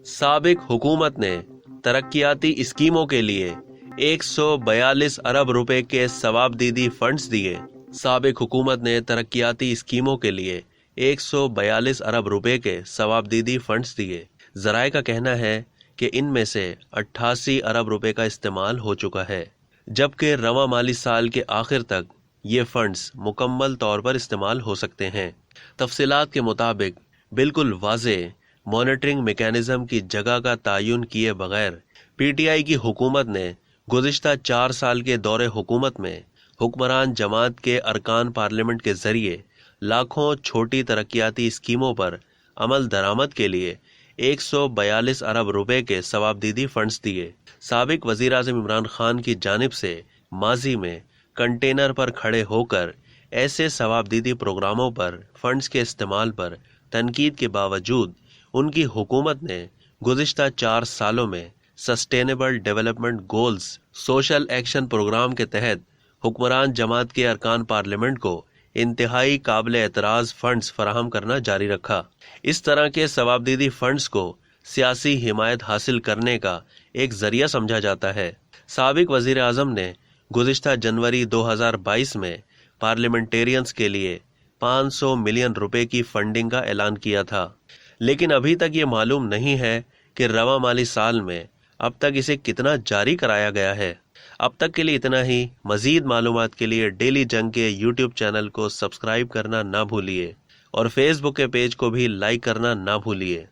سابق حکومت نے ترقیاتی اسکیموں کے لیے 142 ارب روپے کے ثوابدیدی فنڈز دیے۔ سابق حکومت نے ترقیاتی اسکیموں کے لیے 142 ارب روپے کے ثوابدیدی فنڈز دیے۔ ذرائع کا کہنا ہے کہ ان میں سے 88 ارب روپے کا استعمال ہو چکا ہے، جبکہ رواں مالی سال کے آخر تک یہ فنڈز مکمل طور پر استعمال ہو سکتے ہیں۔ تفصیلات کے مطابق بالکل واضح مانیٹرنگ میکانزم کی جگہ کا تعین کیے بغیر پی ٹی آئی کی حکومت نے گزشتہ 4 سال کے دور حکومت میں حکمران جماعت کے ارکان پارلیمنٹ کے ذریعے لاکھوں چھوٹی ترقیاتی اسکیموں پر عمل درآمد کے لیے 142 ارب روپے کے ثوابدیدی فنڈز دیے۔ سابق وزیر اعظم عمران خان کی جانب سے ماضی میں کنٹینر پر کھڑے ہو کر ایسے ثوابدیدی پروگراموں پر فنڈز کے استعمال پر تنقید کے باوجود ان کی حکومت نے گزشتہ 4 سالوں میں sustainable development goals social action programme کے تحت حکمران جماعت کے ارکان پارلیمنٹ کو انتہائی قابل اعتراض فنڈز فراہم کرنا جاری رکھا۔ اس طرح کے ثوابدیدی فنڈز کو سیاسی حمایت حاصل کرنے کا ایک ذریعہ سمجھا جاتا ہے۔ سابق وزیر اعظم نے گزشتہ جنوری 2022 میں پارلیمنٹیرینز کے لیے 500 ملین روپے کی فنڈنگ کا اعلان کیا تھا، لیکن ابھی تک یہ معلوم نہیں ہے کہ رواں مالی سال میں اب تک اسے کتنا جاری کرایا گیا ہے۔ اب تک کے لیے اتنا ہی۔ مزید معلومات کے لیے ڈیلی جنگ کے یوٹیوب چینل کو سبسکرائب کرنا نہ بھولیے اور فیس بک کے پیج کو بھی لائک کرنا نہ بھولیے۔